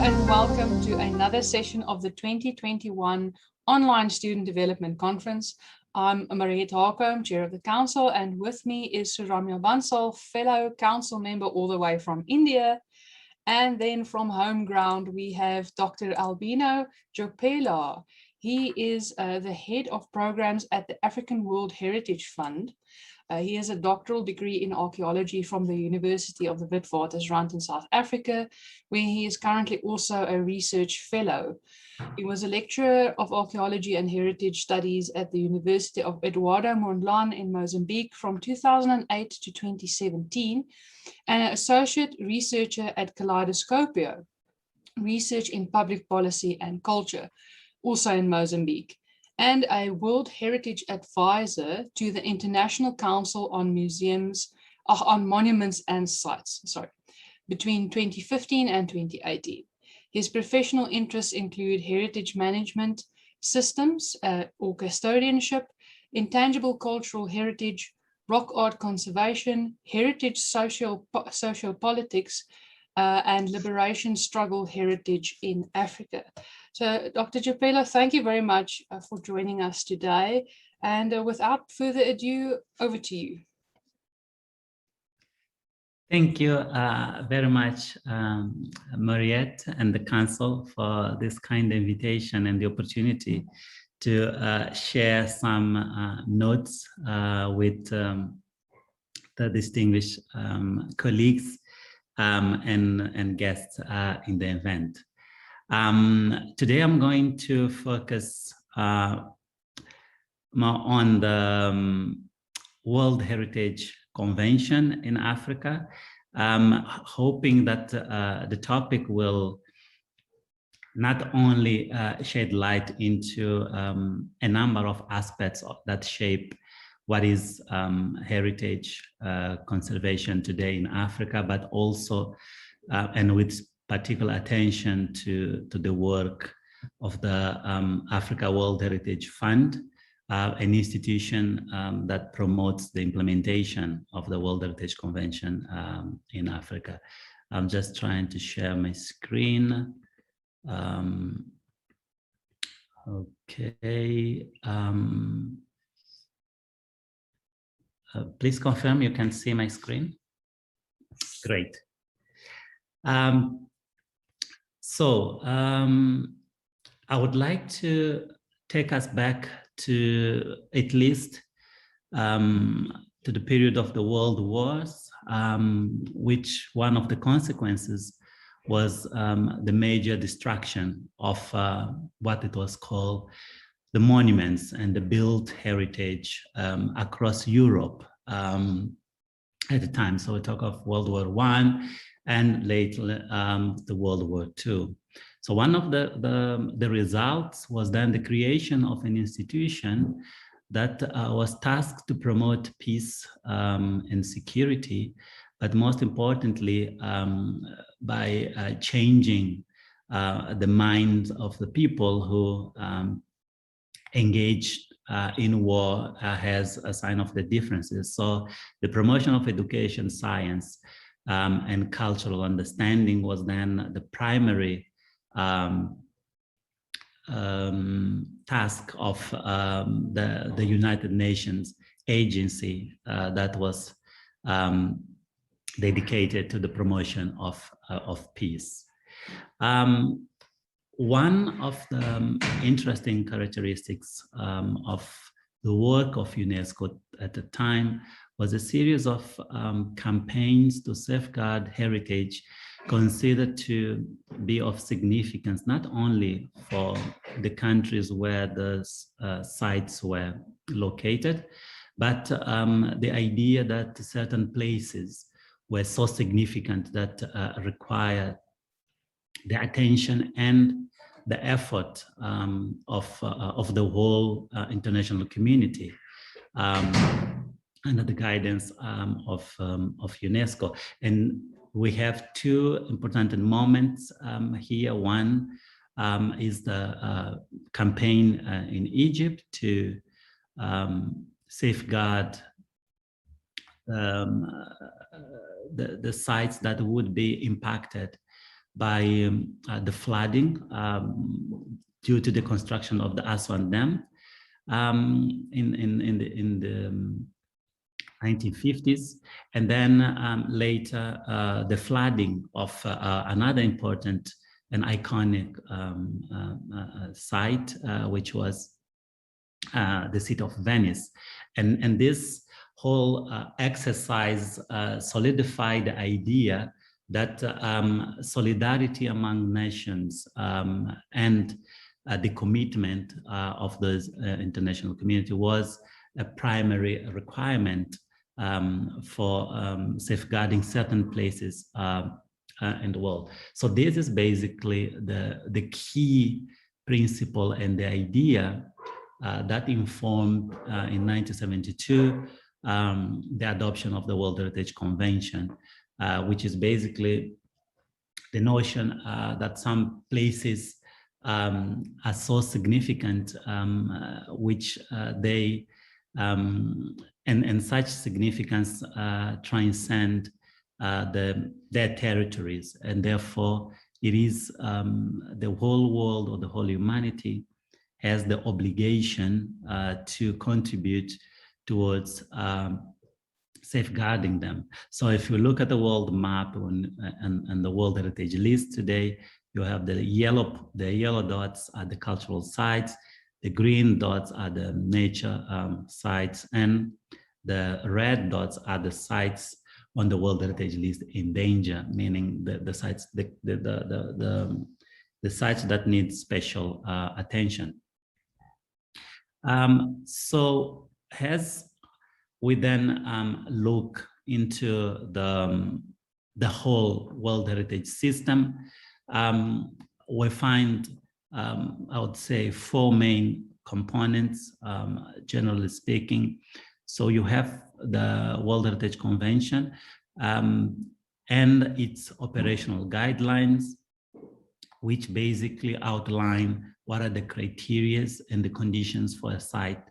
and welcome to another session of the 2021 Online Student Development Conference. I'm Mariette Hakom, Chair of the Council, and with me is Suramya Bansal, fellow Council member all the way from India. And then from home ground, we have Dr. Albino Jopela. He is the head of programs at the African World Heritage Fund. He has a doctoral degree in archaeology from the University of the Witwatersrand in South Africa, where he is currently also a research fellow. He was a lecturer of archaeology and heritage studies at the University of Eduardo Mondlane in Mozambique from 2008 to 2017, and an associate researcher at Kaleidoscopio, research in public policy and culture, also in Mozambique, and a World Heritage Advisor to the International Council on Monuments and Sites, between 2015 and 2018. His professional interests include heritage management, systems or custodianship, intangible cultural heritage, rock art conservation, heritage sociopolitics, and liberation struggle heritage in Africa. So, Dr. Jopela, thank you very much for joining us today. And without further ado, over to you. Thank you very much, Mariette and the Council, for this kind invitation and the opportunity to share some notes with the distinguished colleagues and guests in the event. Today I'm going to focus more on the World Heritage Convention in Africa, hoping that the topic will not only shed light into a number of aspects that shape what is heritage conservation today in Africa, but also, and with particular attention to the work of the Africa World Heritage Fund, an institution that promotes the implementation of the World Heritage Convention in Africa. I'm just trying to share my screen. Okay. Please confirm you can see my screen. Great. I would like to take us back to at least to the period of the World Wars, which one of the consequences was the major destruction of what it was called the monuments and the built heritage across Europe at the time. So we talk of World War I and later the World War II. So one of the results was then the creation of an institution that was tasked to promote peace and security, but most importantly, by changing the minds of the people who engaged in war as a sign of the differences. So the promotion of education, science, and cultural understanding was then the primary task of the United Nations agency that was dedicated to the promotion of peace. One of the interesting characteristics of the work of UNESCO at the time was a series of campaigns to safeguard heritage considered to be of significance, not only for the countries where the sites were located, but the idea that certain places were so significant that required the attention and the effort of the whole international community under the guidance of UNESCO. And we have two important moments here. One is the campaign in Egypt to safeguard the sites that would be impacted by the flooding due to the construction of the Aswan Dam in the 1950s, and then later the flooding of another important and iconic site, which was the city of Venice. And this whole exercise solidified the idea that solidarity among nations and the commitment of the international community was a primary requirement for safeguarding certain places in the world. So this is basically the key principle and the idea that informed in 1972 the adoption of the World Heritage Convention, which is basically the notion that some places are so significant, which they and such significance transcend their territories, and therefore it is the whole world or the whole humanity has the obligation to contribute towards safeguarding them. So if you look at the world map and the World Heritage List today, you have the yellow dots are the cultural sites, the green dots are the nature sites, and the red dots are the sites on the World Heritage List in danger, meaning the sites the sites that need special attention. So as we then look into the whole World Heritage system, we find, I would say, four main components, generally speaking. So you have the World Heritage Convention and its operational guidelines, which basically outline what are the criteria and the conditions for a site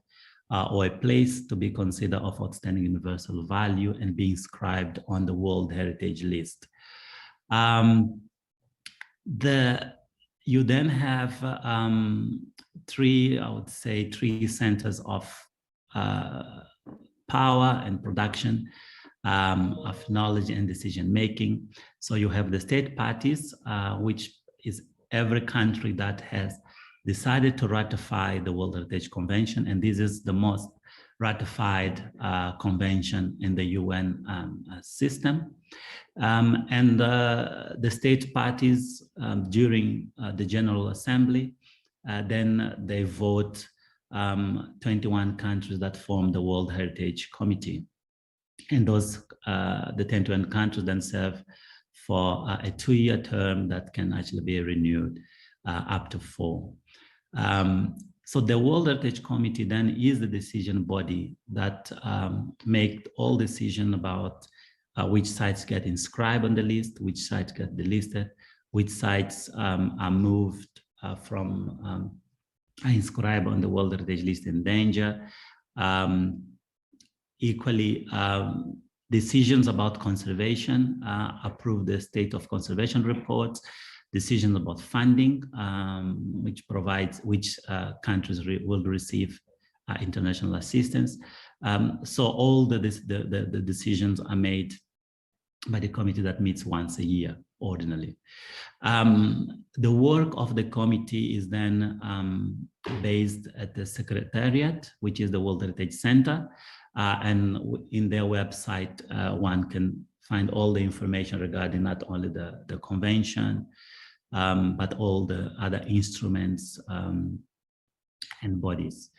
or a place to be considered of outstanding universal value and be inscribed on the World Heritage List. You then have three centers of power and production of knowledge and decision making. So you have the state parties, which is every country that has decided to ratify the World Heritage Convention, and this is the most ratified convention in the UN system. And the state parties during the General Assembly, then they vote 21 countries that form the World Heritage Committee. And those, the 21 countries then serve for a 2-year term that can actually be renewed up to 4. So the World Heritage Committee then is the decision body that make all decisions about which sites get inscribed on the list, which sites get delisted, which sites are moved from inscribed on the World Heritage List in danger. Equally, decisions about conservation, approve the state of conservation reports, decisions about funding, which countries will receive international assistance. So all the decisions are made by the committee that meets once a year, ordinarily. The work of the committee is then based at the Secretariat, which is the World Heritage Center. And in their website, one can find all the information regarding not only the convention, but all the other instruments and bodies.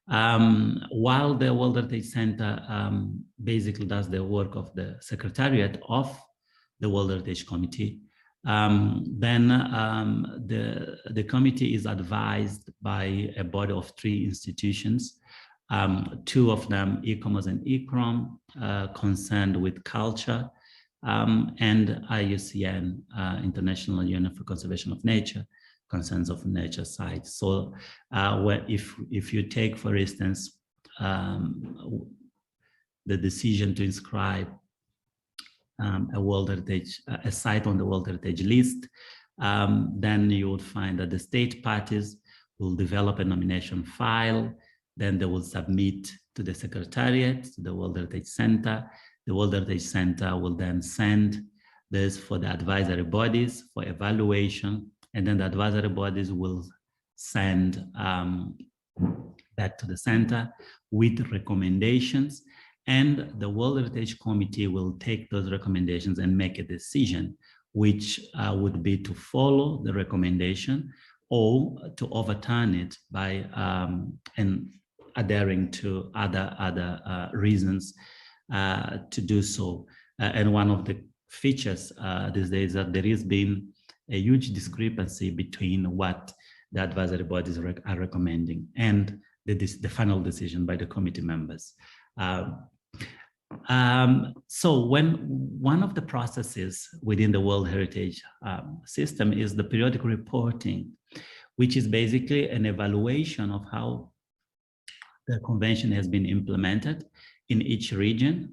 While the World Heritage Center basically does the work of the Secretariat of the World Heritage Committee, then the committee is advised by a body of 3 institutions. 2 of them, ICOMOS and ICROM, concerned with culture, and IUCN, International Union for Conservation of Nature, concerns of nature sites. So if you take, for instance, the decision to inscribe a World Heritage, a site on the World Heritage list, then you would find that the state parties will develop a nomination file, then they will submit to the Secretariat, to the World Heritage Center. The World Heritage Center will then send this for the advisory bodies for evaluation, and then the advisory bodies will send that to the center with recommendations, and the World Heritage Committee will take those recommendations and make a decision, which would be to follow the recommendation or to overturn it by and adhering to other reasons to do so. And one of the features these days that there has been a huge discrepancy between what the advisory bodies are recommending and the final decision by the committee members. So when one of the processes within the World Heritage system is the periodic reporting, which is basically an evaluation of how the convention has been implemented in each region,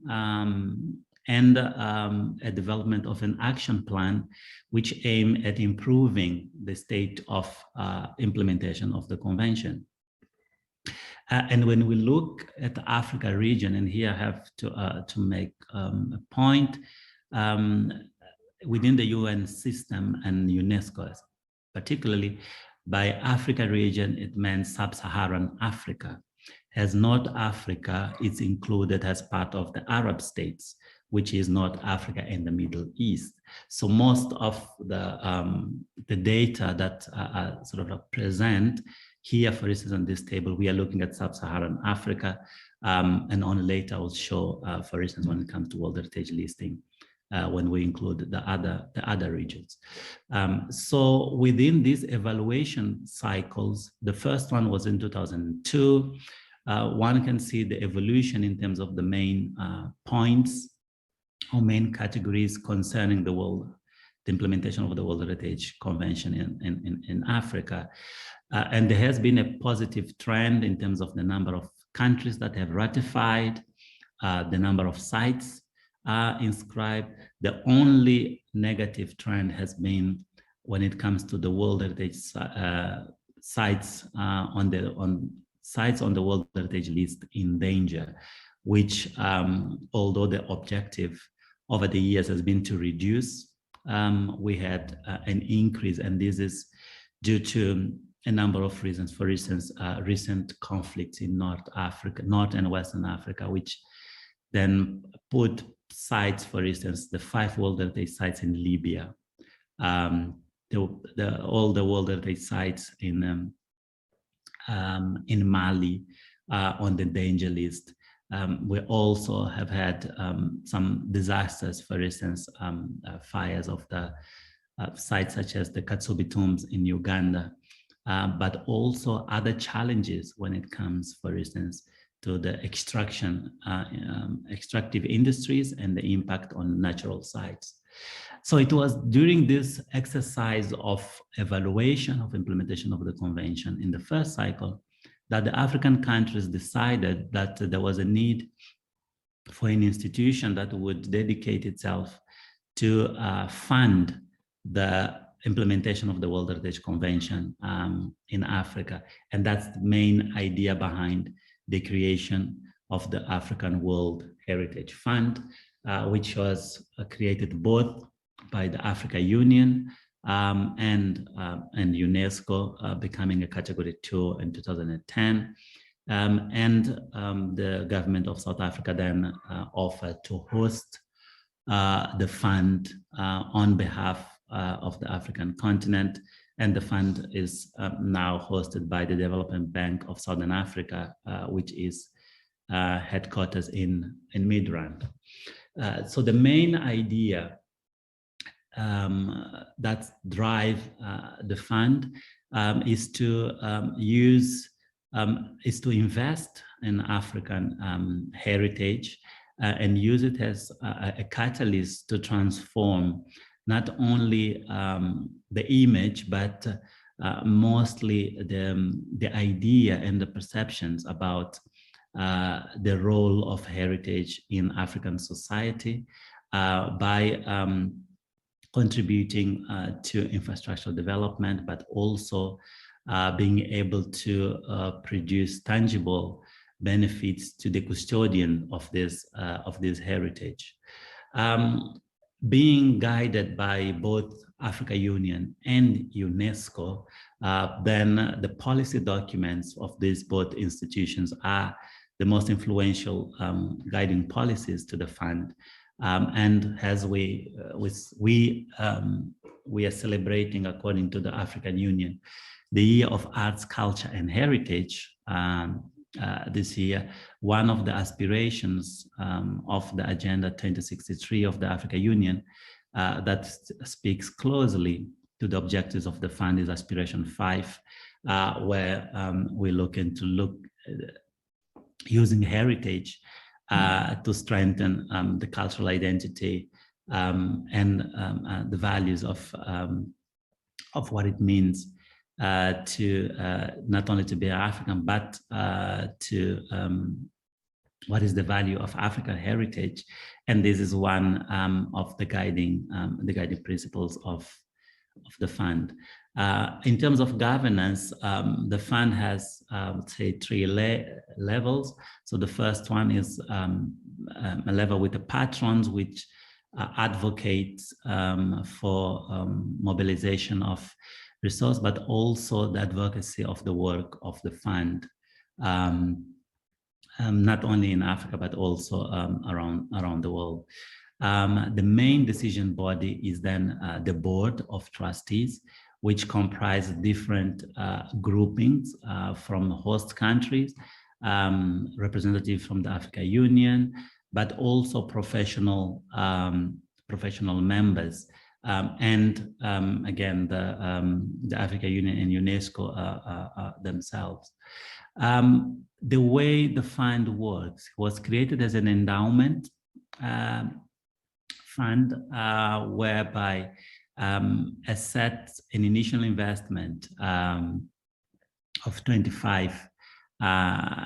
and a development of an action plan which aim at improving the state of implementation of the convention. And when we look at the Africa region, and here I have to make a point, within the UN system and UNESCO, particularly by Africa region, it means sub-Saharan Africa. As North Africa, it's included as part of the Arab states, which is North Africa and the Middle East. So most of the data that are sort of present here, for instance, on this table, we are looking at sub-Saharan Africa, and on later I'll show, for instance, when it comes to World Heritage listing, when we include the other regions. So within these evaluation cycles, the first one was in 2002. One can see the evolution in terms of the main points or main categories concerning the implementation of the World Heritage Convention in Africa. And there has been a positive trend in terms of the number of countries that have ratified, the number of sites inscribed. The only negative trend has been when it comes to the World Heritage sites on the World Heritage list in danger, which although the objective over the years has been to reduce, we had an increase, and this is due to a number of reasons. For instance, recent conflicts in North and Western Africa, which then put sites, for instance, the 5 World Heritage sites in Libya, all the World Heritage sites in Mali on the danger list. We also have had some disasters, for instance, fires of the sites such as the Katsubi tombs in Uganda, but also other challenges when it comes, for instance, to the extractive industries and the impact on natural sites. So it was during this exercise of evaluation of implementation of the convention in the first cycle that the African countries decided that there was a need for an institution that would dedicate itself to fund the implementation of the World Heritage Convention in Africa. And that's the main idea behind the creation of the African World Heritage Fund, which was created both by the Africa Union and UNESCO, becoming a Category 2 in 2010. The government of South Africa then offered to host the fund on behalf of the African continent. And the fund is now hosted by the Development Bank of Southern Africa, which is headquarters in Midrand. So the main idea that drive the fund is to invest in African heritage and use it as a catalyst to transform not only the image, but mostly the idea and the perceptions about the role of heritage in African society, by contributing to infrastructural development, but also being able to produce tangible benefits to the custodian of this heritage. Being guided by both Africa Union and UNESCO, then the policy documents of these both institutions are the most influential guiding policies to the fund. And as we are celebrating, according to the African Union, the Year of Arts, Culture and Heritage this year, one of the aspirations of the Agenda 2063 of the African Union that speaks closely to the objectives of the fund is Aspiration 5, where we're looking to using heritage to strengthen the cultural identity and the values of what it means to not only to be African, but to what is the value of African heritage. And this is one of the guiding principles of the fund. In terms of governance, the fund has, say, 3 levels. So the first one is a level with the patrons, which advocates for mobilization of resource, but also the advocacy of the work of the fund, not only in Africa, but also around the world. The main decision body is then the board of trustees, which comprise different groupings from host countries, representatives from the African Union, but also professional members. And again, the African Union and UNESCO themselves. The way the fund works was created as an endowment fund, whereby an initial investment of $25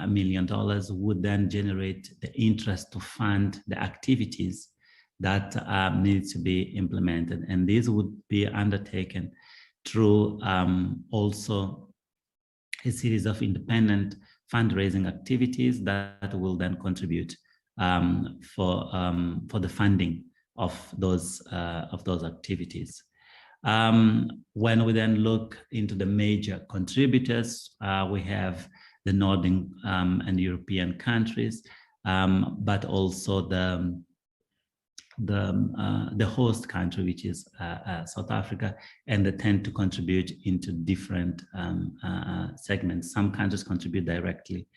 million would then generate the interest to fund the activities that need to be implemented. And this would be undertaken through also a series of independent fundraising activities that will then contribute for the funding of those activities. When we then look into the major contributors, we have the Northern and European countries, but also the host country, which is South Africa, and they tend to contribute into different segments. Some countries contribute directly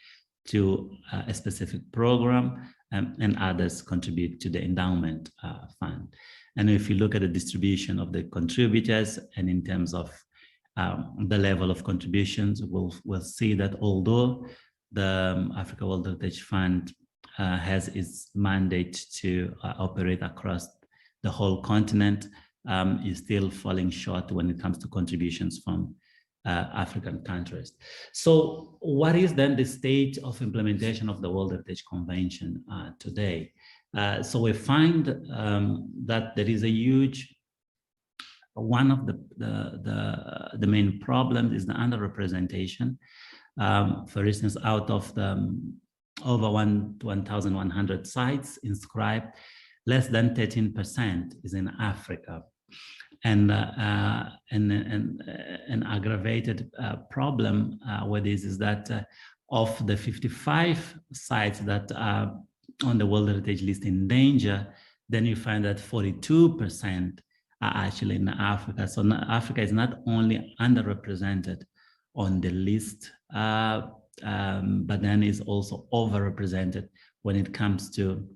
to a specific program, and others contribute to the endowment fund. And if you look at the distribution of the contributors, and in terms of the level of contributions, we'll see that although the Africa World Heritage Fund has its mandate to operate across the whole continent, is still falling short when it comes to contributions from African countries. So what is then the state of implementation of the World Heritage Convention today? So we find that there is a huge, one of the main problems is the underrepresentation. For instance, out of the over 1,100 sites inscribed, less than 13% is in Africa. And an aggravated problem with this is that of the 55 sites that are on the World Heritage List in danger, then you find that 42% are actually in Africa. So Africa is not only underrepresented on the list, but then is also overrepresented when it comes to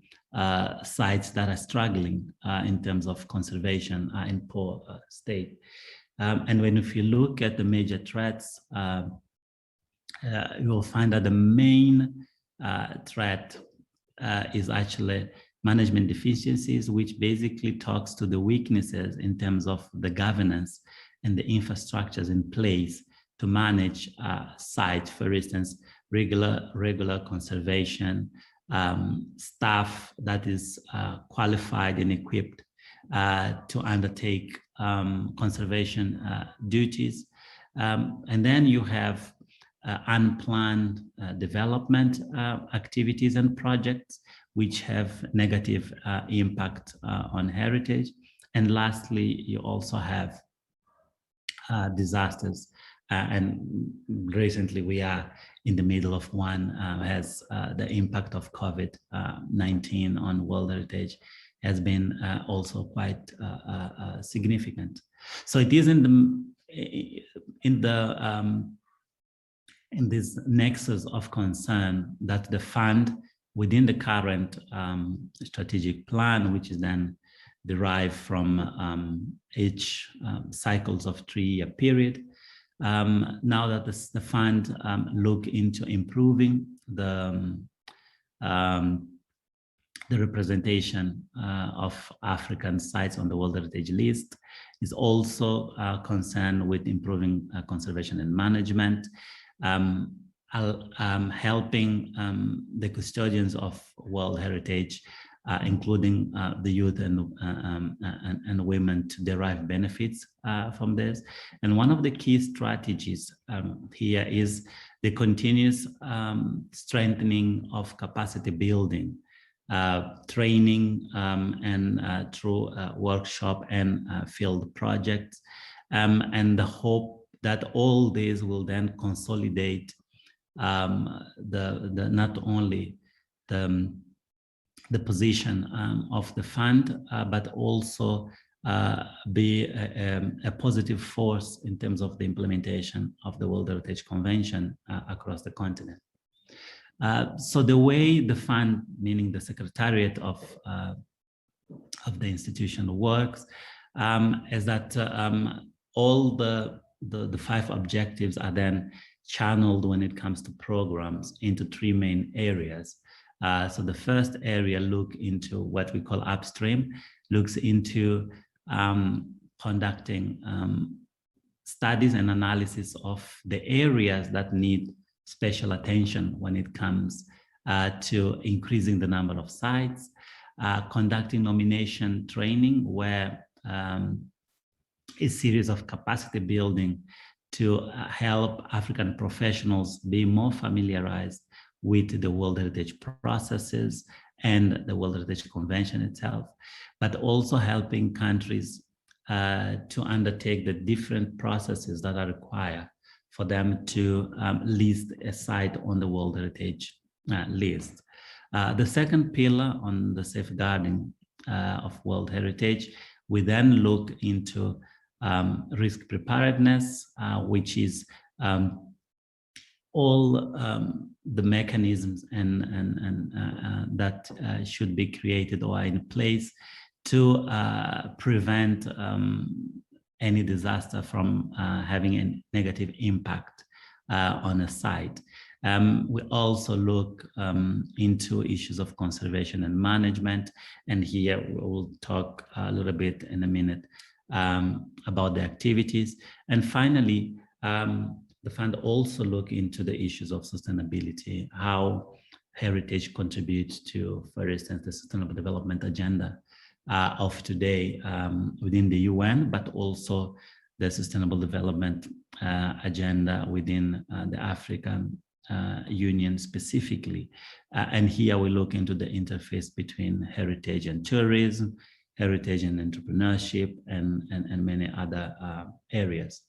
sites that are struggling in terms of conservation in poor state. And if you look at the major threats, you will find that the main threat is actually management deficiencies, which basically talks to the weaknesses in terms of the governance and the infrastructures in place to manage sites, for instance, regular conservation, staff that is qualified and equipped to undertake conservation duties. And then you have unplanned development activities and projects which have negative impact on heritage. And lastly, you also have disasters. And recently we are in the middle of one as the impact of COVID-19 on World Heritage has been also quite significant. So it is in this nexus of concern that the fund within the current strategic plan, which is then derived from each cycles of 3-year period. Now that the fund look into improving the representation of African sites on the World Heritage List, is also concerned with improving conservation and management, helping the custodians of World Heritage, including the youth and women, to derive benefits from this. And one of the key strategies here is the continuous strengthening of capacity building, training and through workshop and field projects, and the hope that all these will then consolidate not only the position of the fund, but also be a positive force in terms of the implementation of the World Heritage Convention across the continent. So the way the fund, meaning the Secretariat of the institution, works is that all the 5 objectives are then channeled when it comes to programs into 3 main areas. So the first area look into what we call upstream, looks into conducting studies and analysis of the areas that need special attention when it comes to increasing the number of sites, conducting nomination training, where a series of capacity building to help African professionals be more familiarized with the World Heritage processes and the World Heritage Convention itself, but also helping countries to undertake the different processes that are required for them to list a site on the World Heritage list. The second pillar on the safeguarding of World Heritage, we then look into risk preparedness, which is all the mechanisms and that should be created or are in place to prevent any disaster from having a negative impact on a site. We also look into issues of conservation and management, and here we will talk a little bit in a minute about the activities. And finally, the fund also look into the issues of sustainability, how heritage contributes to, for instance, the Sustainable Development Agenda of today within the UN, but also the Sustainable Development Agenda within the African Union specifically. And here we look into the interface between heritage and tourism, heritage and entrepreneurship, and many other areas.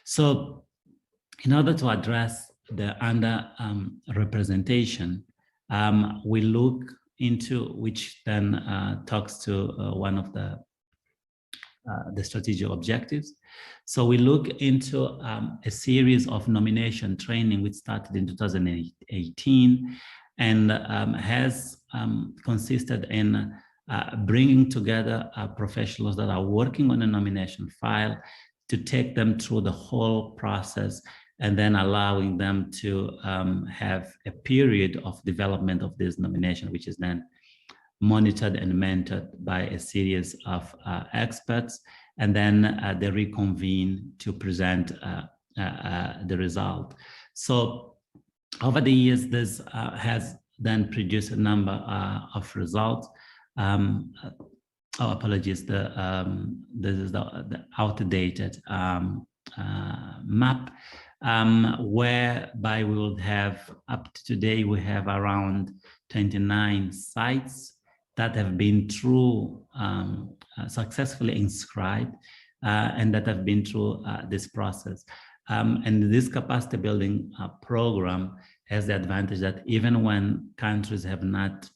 So in order to address the under-representation, we look into, which then talks to one of the strategic objectives. So we look into a series of nomination training which started in 2018 and has consisted in bringing together professionals that are working on a nomination file to take them through the whole process, and then allowing them to have a period of development of this nomination, which is then monitored and mentored by a series of experts, and then they reconvene to present the result. So over the years, this has then produced a number of results. Oh, apologies. This is the outdated map, whereby we will have, up to today, we have around 29 sites that have been through, successfully inscribed, and that have been through this process. And this capacity building program has the advantage that even when countries have not,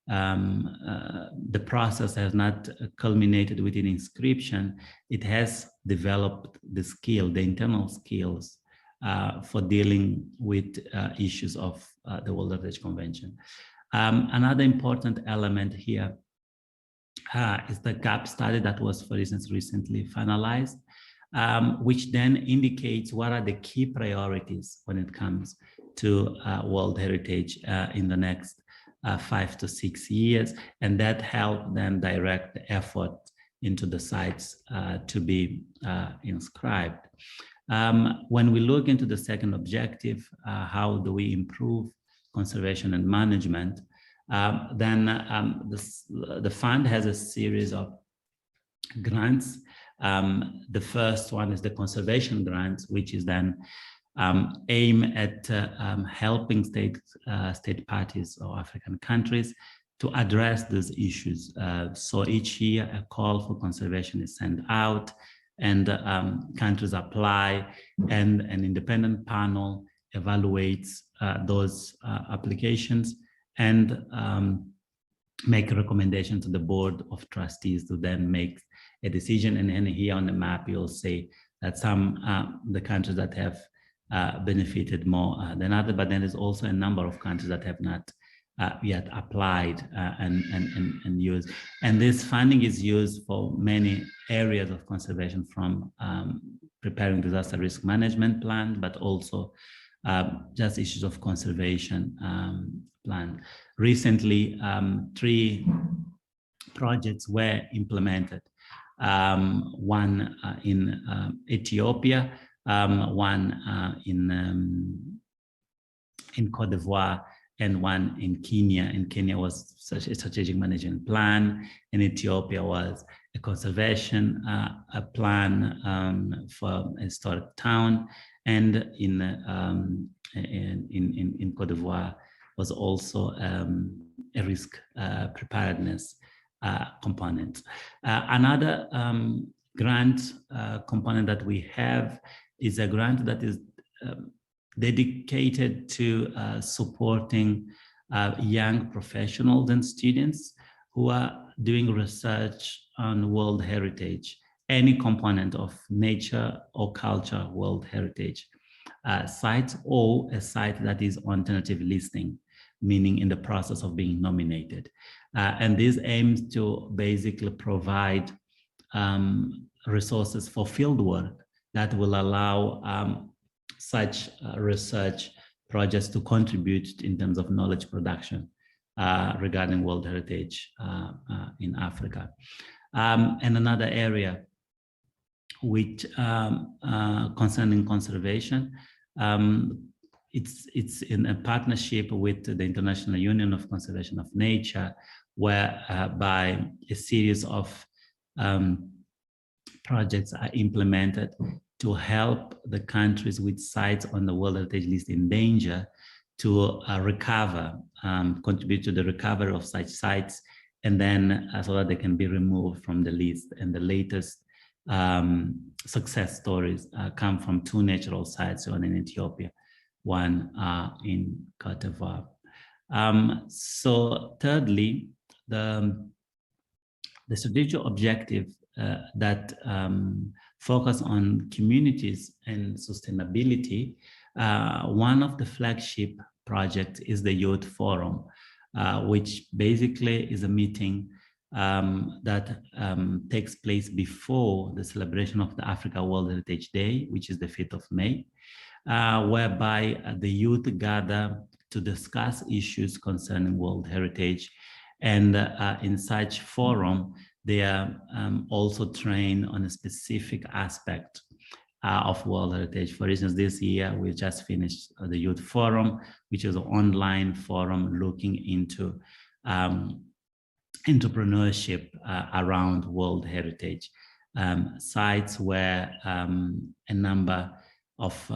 the process has not culminated with an inscription, it has developed the skill, the internal skills for dealing with issues of the World Heritage Convention. Another important element here is the gap study that was, for instance, recently finalized, which then indicates what are the key priorities when it comes to World Heritage in the next 5 to 6 years, and that helped then direct the effort into the sites to be inscribed. When we look into the second objective, how do we improve conservation and management, then the fund has a series of grants. The first one is the conservation grants, which is then aim at helping state parties or African countries to address these issues. So each year a call for conservation is sent out, and countries apply, and an independent panel evaluates those applications and make a recommendation to the board of trustees to then make a decision. And then here on the map, you'll see that some the countries that have benefited more than others, but then there's also a number of countries that have not yet applied and used. And this funding is used for many areas of conservation, from preparing disaster risk management plan, but also just issues of conservation plan. Recently, 3 projects were implemented. One in Ethiopia, one in Cote d'Ivoire, and one in Kenya. In Kenya was such a strategic management plan. In Ethiopia was a conservation a plan for a historic town, and in Cote d'Ivoire was also a risk preparedness component. Another grant component that we have is a grant that is dedicated to supporting young professionals and students who are doing research on World Heritage, any component of nature or culture World Heritage sites, or a site that is on tentative listing, meaning in the process of being nominated. And this aims to basically provide resources for field work that will allow such research projects to contribute in terms of knowledge production regarding World Heritage in Africa. And another area which concerning conservation, it's in a partnership with the International Union of Conservation of Nature, whereby a series of projects are implemented to help the countries with sites on the World Heritage List in danger to recover, contribute to the recovery of such sites, and then so that they can be removed from the list. And the latest success stories come from 2 natural sites, one in Ethiopia, one in Cote d'Ivoire. So thirdly, the strategic objective that focus on communities and sustainability, one of the flagship projects is the Youth Forum, which basically is a meeting that takes place before the celebration of the Africa World Heritage Day, which is the 5th of May, whereby the youth gather to discuss issues concerning World Heritage. And in such forum, they are also trained on a specific aspect of World Heritage. For instance, this year we just finished the Youth Forum, which is an online forum looking into entrepreneurship around World Heritage sites, where a number of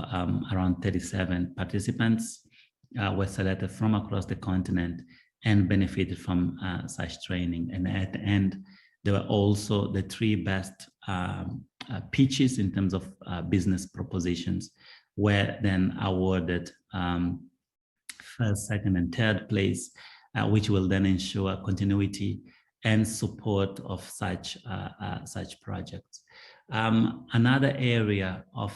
around 37 participants were selected from across the continent and benefited from such training. And at the end, there were also the 3 best pitches in terms of business propositions were then awarded first, second, and third place, which will then ensure continuity and support of such projects. Another area of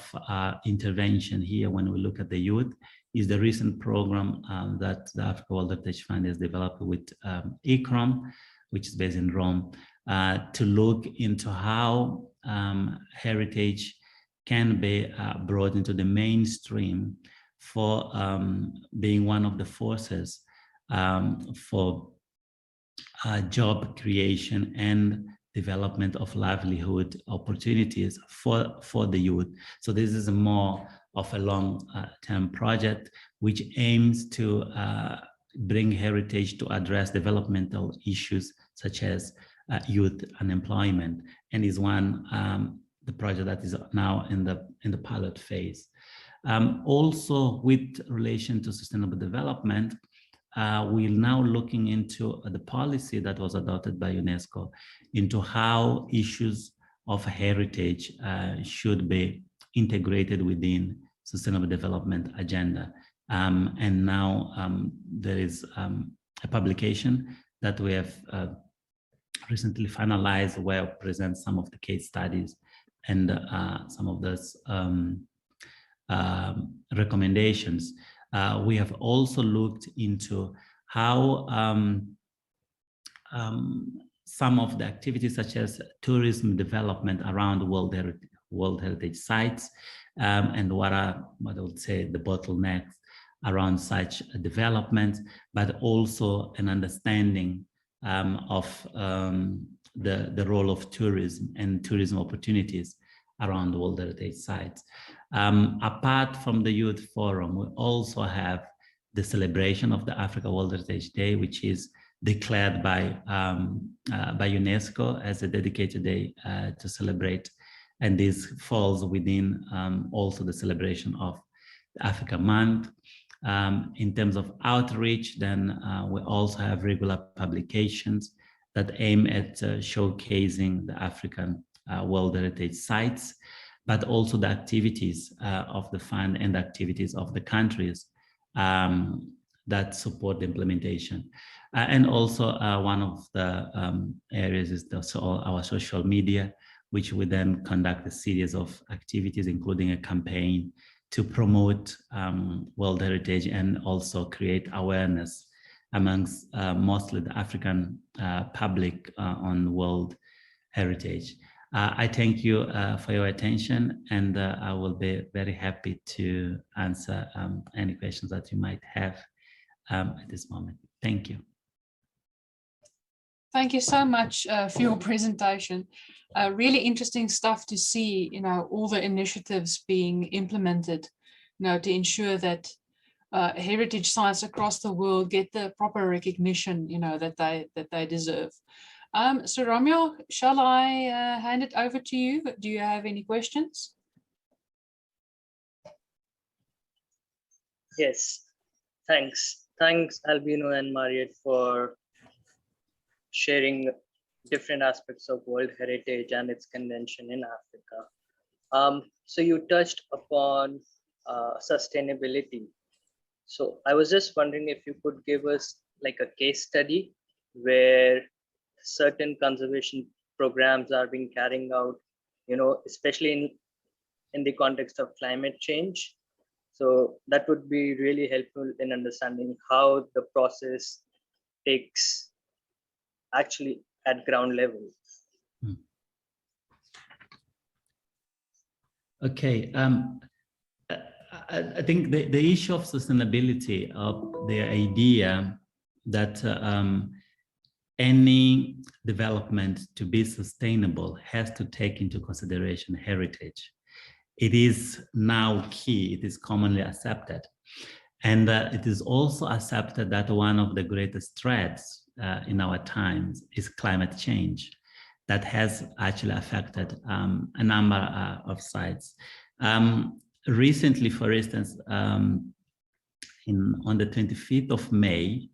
intervention here when we look at the youth is the recent program that the Africa World Heritage Fund has developed with ICROM, which is based in Rome, to look into how heritage can be brought into the mainstream for being one of the forces for job creation and development of livelihood opportunities for the youth. So this is more of a long-term project which aims to bring heritage to address developmental issues such as youth unemployment, and is one the project that is now in the pilot phase. Also, with relation to sustainable development, we're now looking into the policy that was adopted by UNESCO into how issues of heritage should be integrated within sustainable development agenda. And now there is a publication that we have recently finalized, where we present some of the case studies and some of those recommendations. We have also looked into how some of the activities such as tourism development around World Heritage sites and what I would say the bottlenecks around such development, but also an understanding of the role of tourism and tourism opportunities around the World Heritage sites. Apart from the Youth Forum, we also have the celebration of the Africa World Heritage Day, which is declared by UNESCO as a dedicated day to celebrate. And this falls within also the celebration of the Africa Month. In terms of outreach, then we also have regular publications that aim at showcasing the African World Heritage sites, but also the activities of the fund and the activities of the countries that support the implementation. And also one of the areas is our social media, which we then conduct a series of activities, including a campaign to promote World Heritage and also create awareness amongst mostly the African public on World Heritage. I thank you for your attention, and I will be very happy to answer any questions that you might have at this moment. Thank you. Thank you so much for your presentation. Really interesting stuff to see, all the initiatives being implemented, to ensure that heritage sites across the world get the proper recognition, that they deserve. So Romeo, shall I hand it over to you? Do you have any questions? Yes, thanks. Thanks, Albino and Mariette, for sharing different aspects of World Heritage and its convention in Africa. So you touched upon sustainability. So I was just wondering if you could give us like a case study where certain conservation programs are being carried out, especially in the context of climate change. So that would be really helpful in understanding how the process takes actually at ground level. Okay. I think the issue of sustainability, of the idea that any development to be sustainable has to take into consideration heritage, it is now key, it is commonly accepted. And it is also accepted that one of the greatest threats in our times is climate change that has actually affected a number of sites. Recently, for instance, on the 25th of May,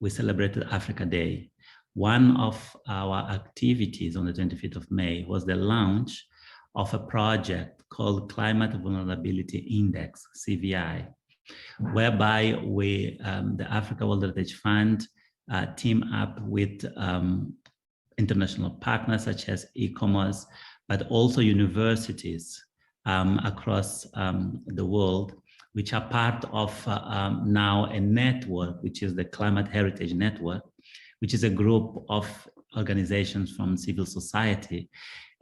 we celebrated Africa Day. One of our activities on the 25th of May was the launch of a project called Climate Vulnerability Index, CVI, whereby we, the Africa World Heritage Fund, team up with international partners such as e-commerce, but also universities across the world, which are part of now a network, which is the Climate Heritage Network, which is a group of organizations from civil society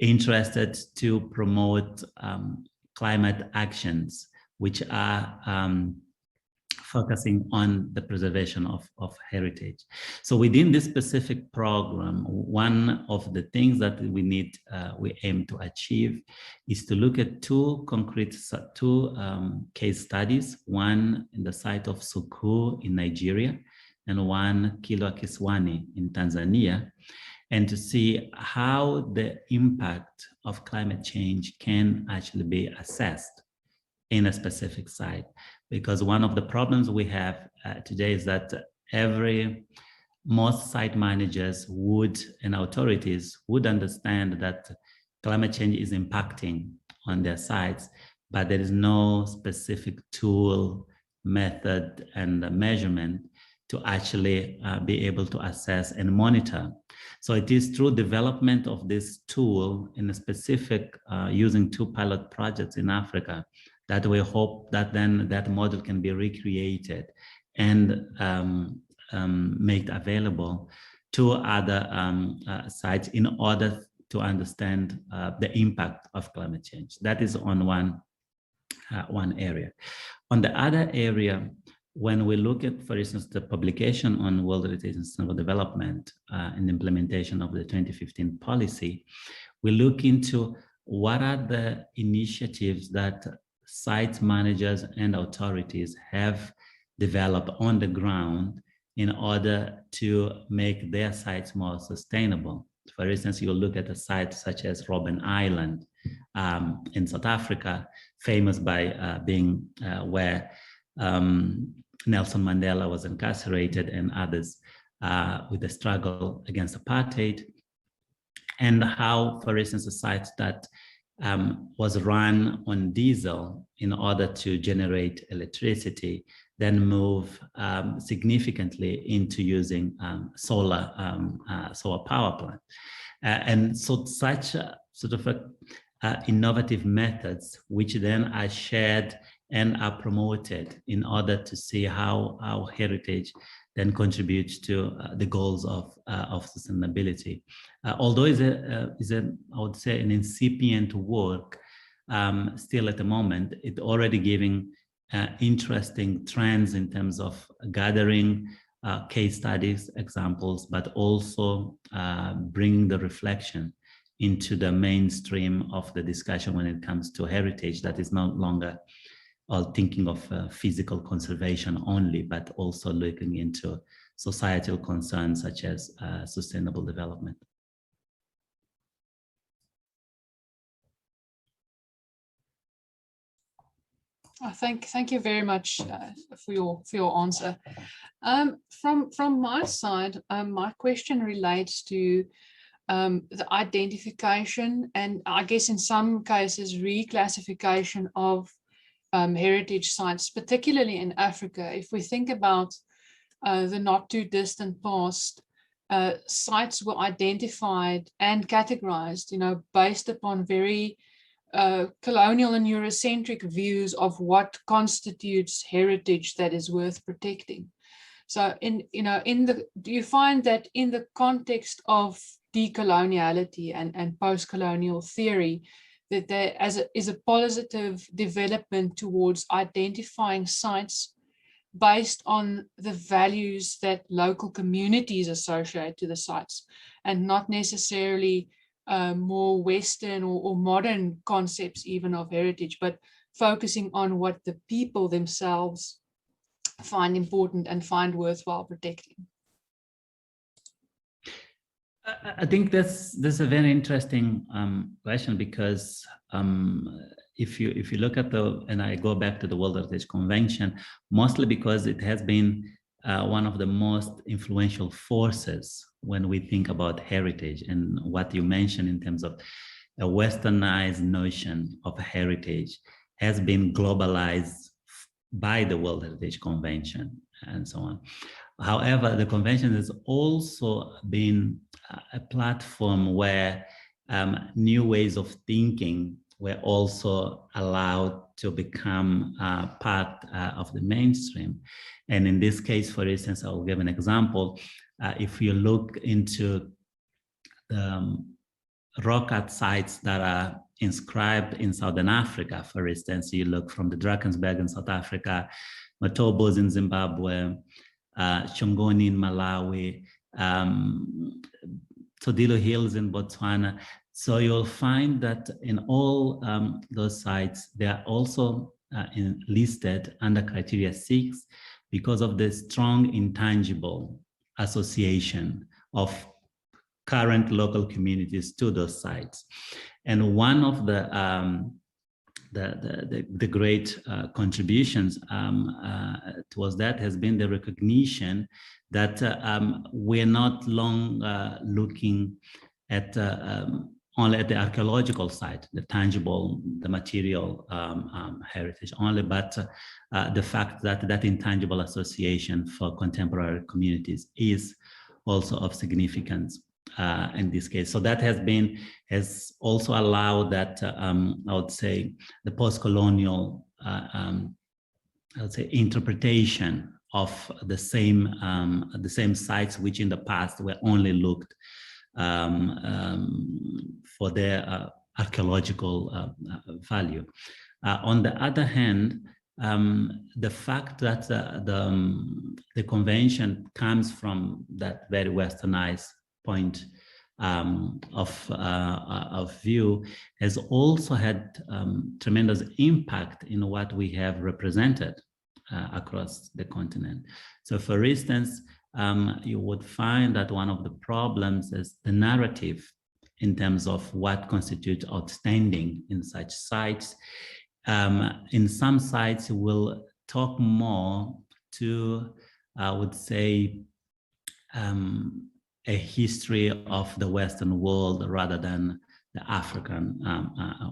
interested to promote climate actions, which are focusing on the preservation of heritage. So within this specific program, one of the things that we aim to achieve is to look at two case studies, one in the site of Suku in Nigeria, and one Kilwa Kiswani in Tanzania, and to see how the impact of climate change can actually be assessed in a specific site. Because one of the problems we have today is that most site managers and authorities would understand that climate change is impacting on their sites, but there is no specific tool, method, and measurement to actually be able to assess and monitor. So it is through development of this tool in a specific, using 2 pilot projects in Africa, that we hope that then that model can be recreated and made available to other sites in order to understand the impact of climate change. That is on one area. On the other area, when we look at, for instance, the publication on World Heritage and Sustainable Development and implementation of the 2015 policy, we look into what are the initiatives that site managers and authorities have developed on the ground in order to make their sites more sustainable. For instance, you'll look at a site such as Robben Island in South Africa, famous by being where Nelson Mandela was incarcerated and others with the struggle against apartheid, and how, for instance, a site that was run on diesel in order to generate electricity, then move significantly into using solar power plant. And so such sort of innovative methods, which then are shared and are promoted in order to see how our heritage then contributes to the goals of sustainability. Although is I would say, an incipient work still at the moment, it already giving interesting trends in terms of gathering case studies, examples, but also bringing the reflection into the mainstream of the discussion when it comes to heritage, that is no longer thinking of physical conservation only, but also looking into societal concerns such as sustainable development. Thank you very much for your answer. From my side, my question relates to the identification and, I guess in some cases, reclassification of heritage sites, particularly in Africa. If we think about the not too distant past, sites were identified and categorized, based upon very colonial and Eurocentric views of what constitutes heritage that is worth protecting. So do you find that in the context of decoloniality and post-colonial theory, that there is a positive development towards identifying sites based on the values that local communities associate to the sites, and not necessarily more Western or modern concepts even of heritage, but focusing on what the people themselves find important and find worthwhile protecting? I think that's a very interesting question, because if you look at and I go back to the World Heritage Convention, mostly because it has been one of the most influential forces when we think about heritage, and what you mentioned in terms of a westernized notion of heritage has been globalized by the World Heritage Convention and so on. However, the convention has also been a platform where new ways of thinking were also allowed to become part of the mainstream. And in this case, for instance, I'll give an example. If you look into the rock art sites that are inscribed in Southern Africa, for instance, you look from the Drakensberg in South Africa, Matobos in Zimbabwe, Shongoni in Malawi, Todilo Hills in Botswana. So you'll find that in all those sites, they are also listed under criteria 6 because of the strong intangible association of current local communities to those sites. And one of the great contributions towards that has been the recognition that we're not long looking at only at the archaeological site, the tangible, the material heritage only, but the fact that that intangible association for contemporary communities is also of significance in this case. So that has also allowed that, I would say, the post-colonial, I would say, interpretation of the same sites which in the past were only looked for their archaeological value. On the other hand, the fact that the convention comes from that very westernized point of view has also had tremendous impact in what we have represented across the continent. So for instance, you would find that one of the problems is the narrative in terms of what constitutes outstanding in such sites. In some sites, we'll talk more to, I would say, a history of the Western world rather than the African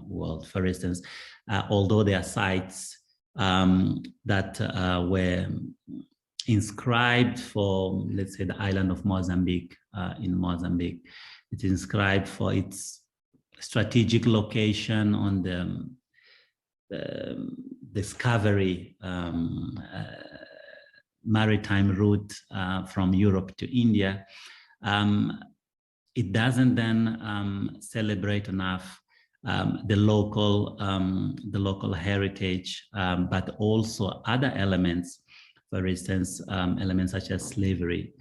world. For instance, although there are sites that were inscribed for, let's say, the island of Mozambique, in Mozambique, it's inscribed for its strategic location on the discovery maritime route from Europe to India. It doesn't then celebrate enough the local heritage, but also other elements. For instance, elements such as slavery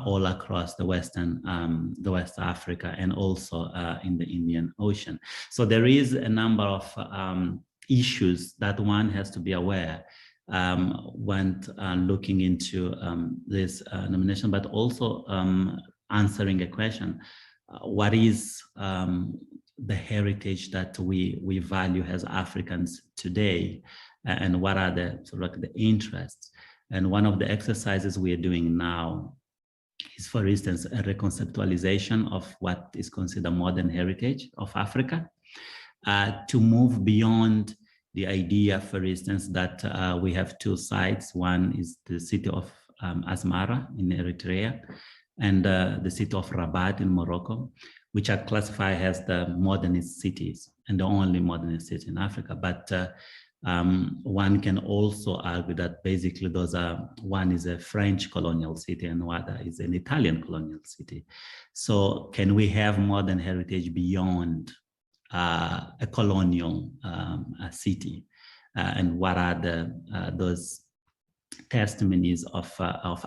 all across the West Africa and also in the Indian Ocean. So there is a number of issues that one has to be aware when looking into this nomination, but also answering a question: what is the heritage that we value as Africans today, and what are the sort of the interests? And one of the exercises we are doing now is, for instance, a reconceptualization of what is considered modern heritage of Africa, to move beyond the idea, for instance, that we have two sites. One is the city of Asmara in Eritrea, and the city of Rabat in Morocco, which are classified as the modernist cities and the only modernist city in Africa. But one can also argue that basically those are, one is a French colonial city and one is an Italian colonial city. So can we have modern heritage beyond a colonial city? And what are those testimonies of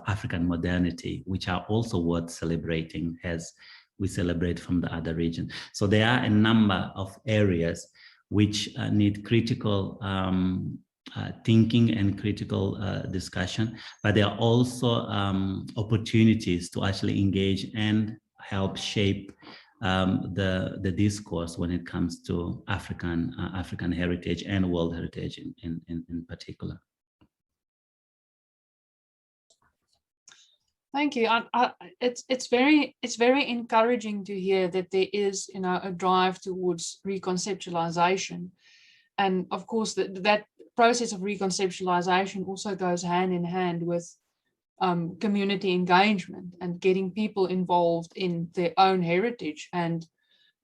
African modernity, which are also worth celebrating as we celebrate from the other region. So there are a number of areas which need critical thinking and critical discussion, but there are also opportunities to actually engage and help shape the discourse when it comes to African heritage and world heritage in particular. Thank you. It's very encouraging to hear that there is, you know, a drive towards reconceptualization, and of course that process of reconceptualization also goes hand in hand with community engagement and getting people involved in their own heritage and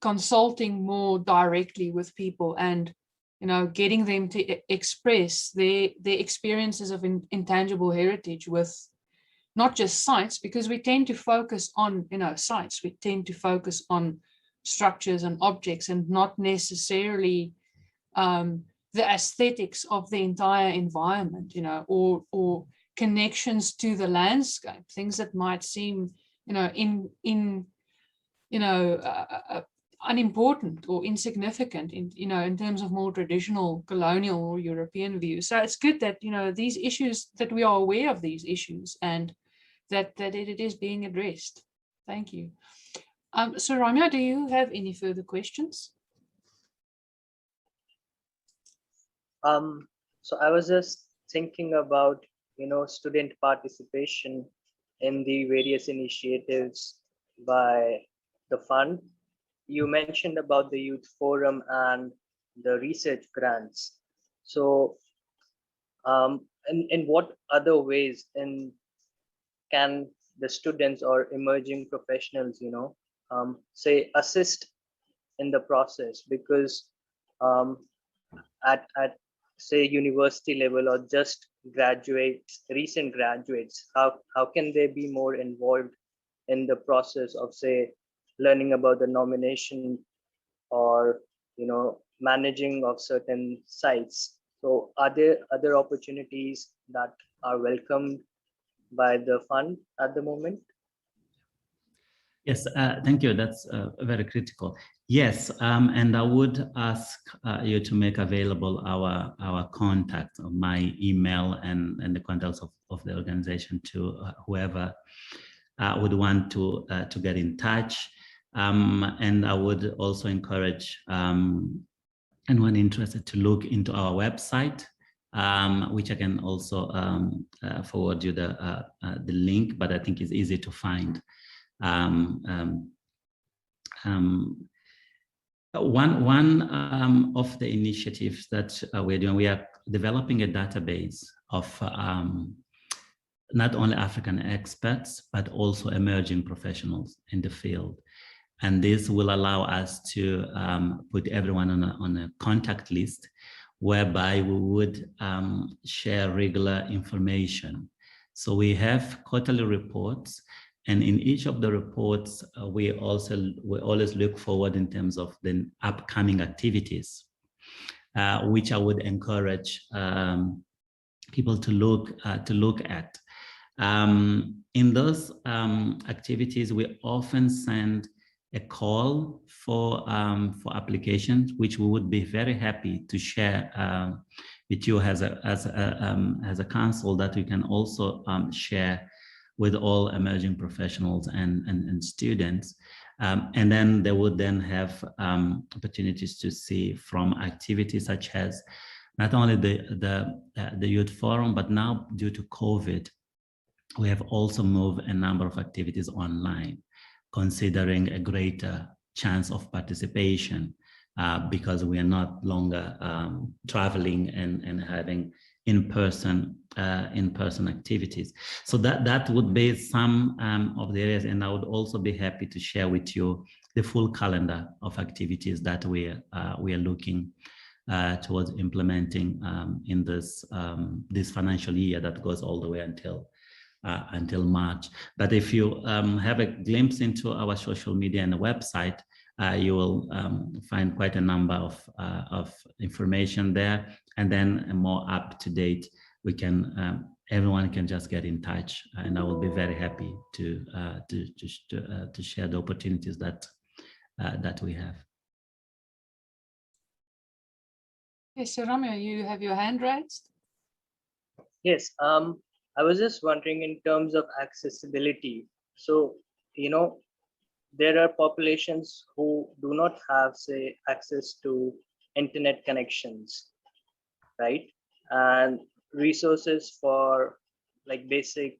consulting more directly with people, and, you know, getting them to express their experiences of intangible heritage with not just sites, because we tend to focus on, you know, sites. We tend to focus on structures and objects and not necessarily the aesthetics of the entire environment, you know, or connections to the landscape, things that might seem, you know, unimportant or insignificant in, you know, in terms of more traditional colonial or European views. So it's good that, you know, these issues, that we are aware of these issues and that it is being addressed. Thank you. So Ramya, do you have any further questions? So I was just thinking about, you know, student participation in the various initiatives by the fund. You mentioned about the youth forum and the research grants. So in what other ways can the students or emerging professionals, you know, say assist in the process? Because at say university level or just recent graduates, how can they be more involved in the process of, say, learning about the nomination or, you know, managing of certain sites? So are there other opportunities that are welcomed by the fund at the moment? Yes, thank you. That's very critical. Yes, and I would ask you to make available our contact, my email and the contacts of the organization to whoever would want to get in touch. And I would also encourage anyone interested to look into our website, which I can also forward you the link, but I think it's easy to find. One of the initiatives that we're doing, we are developing a database of not only African experts, but also emerging professionals in the field. And this will allow us to put everyone on a contact list, whereby we would share regular information. So we have quarterly reports, and in each of the reports, we always look forward in terms of the upcoming activities, which I would encourage people to look at. In those activities, we often send a call for applications, which we would be very happy to share with you as a council, that we can also share with all emerging professionals and students. And then they would then have opportunities to see from activities such as not only the youth forum, but now due to COVID, we have also moved a number of activities online, considering a greater chance of participation because we are not longer traveling and having in-person activities. So that would be some of the areas, and I would also be happy to share with you the full calendar of activities that we are looking towards implementing in this financial year that goes all the way until March. But if you have a glimpse into our social media and the website, you will find quite a number of information there, and then a more up-to-date we can everyone can just get in touch, and I will be very happy to share the opportunities that that we have. Yes, so Ramya, you have your hand raised. Yes, I was just wondering in terms of accessibility. So, there are populations who do not have, say, access to internet connections, right? And resources for like basic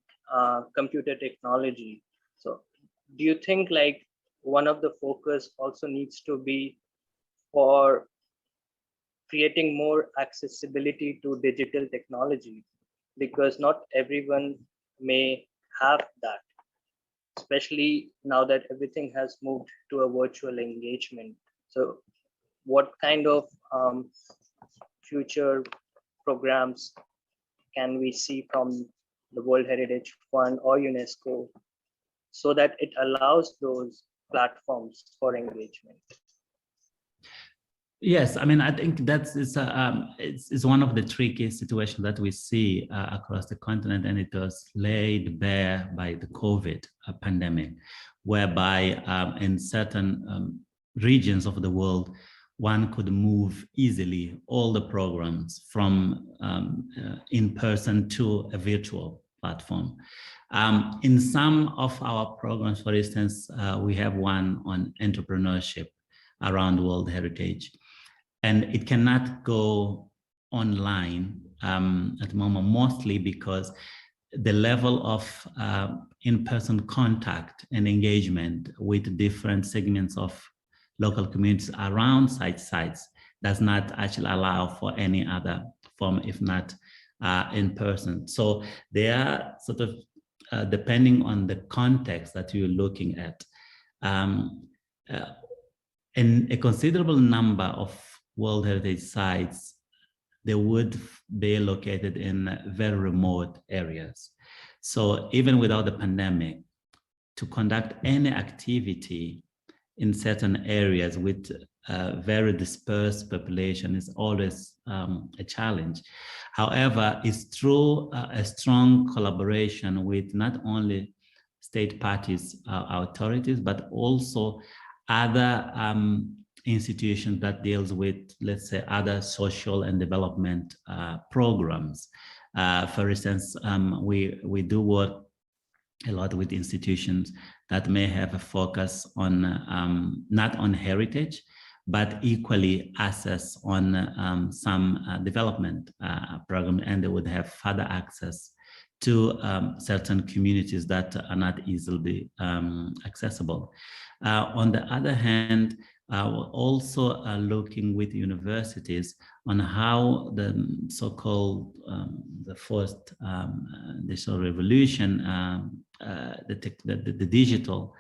computer technology. So do you think like one of the focus also needs to be for creating more accessibility to digital technology? Because not everyone may have that, especially now that everything has moved to a virtual engagement. So what kind of future programs can we see from the World Heritage Fund or UNESCO so that it allows those platforms for engagement? Yes, I mean, I think it's one of the tricky situations that we see across the continent, and it was laid bare by the COVID pandemic, whereby in certain regions of the world, one could move easily all the programs from in person to a virtual platform. In some of our programs, for instance, we have one on entrepreneurship around World Heritage. And it cannot go online at the moment, mostly because the level of in-person contact and engagement with different segments of local communities around sites does not actually allow for any other form, if not in person. So they are sort of, depending on the context that you're looking at, in a considerable number of World Heritage sites, they would be located in very remote areas. So even without the pandemic, to conduct any activity in certain areas with a very dispersed population is always a challenge. However, it's through a strong collaboration with not only state parties, authorities, but also other institutions that deals with, let's say, other social and development programs. For instance, we do work a lot with institutions that may have a focus on not on heritage, but equally access on some development program, and they would have further access to certain communities that are not easily accessible. On the other hand, we're also looking with universities on how the so-called the fourth digital revolution, the digital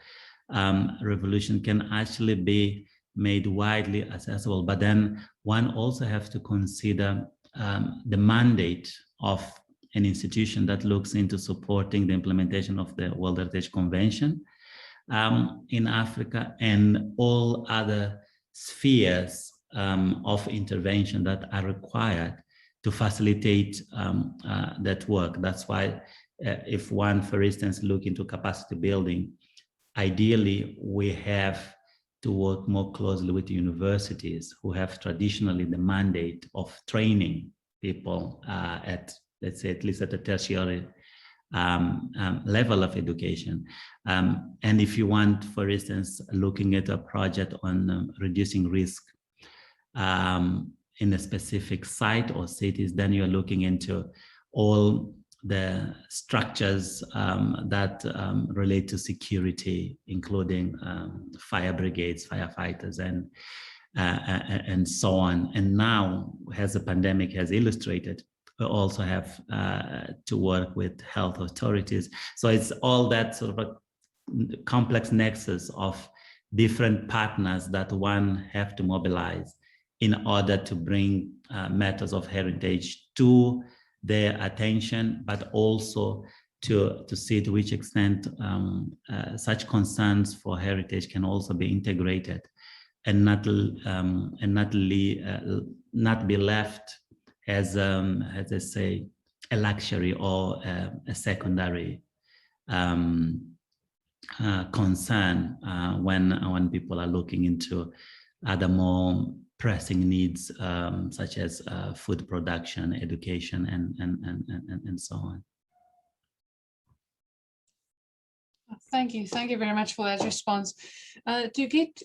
revolution can actually be made widely accessible. But then one also has to consider the mandate of an institution that looks into supporting the implementation of the World Heritage Convention in Africa and all other spheres of intervention that are required to facilitate that work. That's why if one, for instance, look into capacity building, ideally we have to work more closely with universities who have traditionally the mandate of training people at, let's say, at least at the tertiary level of education. And if you want, for instance, looking at a project on reducing risk in a specific site or cities, then you're looking into all the structures that relate to security, including fire brigades, firefighters, and so on. And now, as the pandemic has illustrated, we also have to work with health authorities. So it's all that sort of a complex nexus of different partners that one have to mobilize in order to bring matters of heritage to their attention, but also to see to which extent such concerns for heritage can also be integrated and not be left as I say, a luxury or a secondary concern when people are looking into other more pressing needs, such as food production, education, and so on. Thank you very much for that response. To get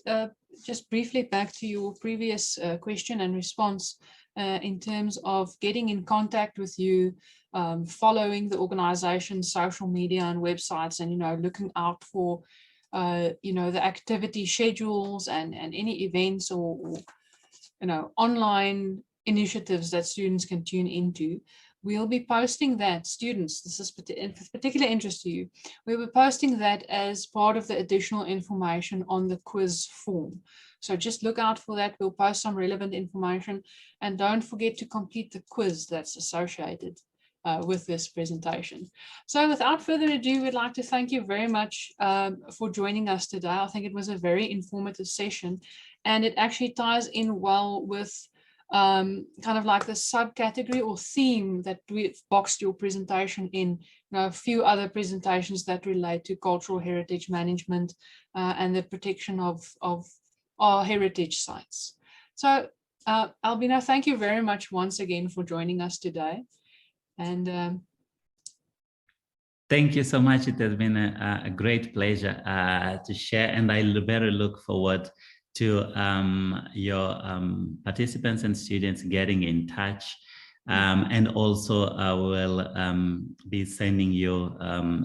just briefly back to your previous question and response in terms of getting in contact with you, following the organization's social media and websites, and looking out for the activity schedules and any events or online initiatives that students can tune into. We'll be posting that, students, this is of particular interest to you, we'll be posting that as part of the additional information on the quiz form. So just look out for that. We'll post some relevant information, and don't forget to complete the quiz that's associated with this presentation. So without further ado, we'd like to thank you very much for joining us today. I think it was a very informative session, and it actually ties in well with kind of like the subcategory or theme that we've boxed your presentation in, a few other presentations that relate to cultural heritage management and the protection of our heritage sites. So Albino, thank you very much once again for joining us today. And thank you so much. It has been a great pleasure to share, and I very look forward to your participants and students getting in touch. And also I will be sending you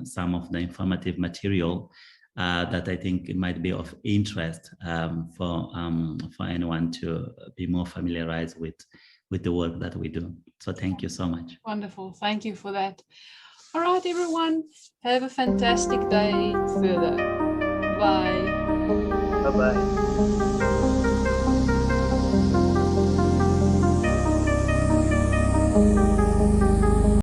some of the informative material that I think it might be of interest for anyone to be more familiarized with the work that we do. So thank you so much. Wonderful. Thank you for that. All right, everyone. Have a fantastic day further. Bye. Bye-bye.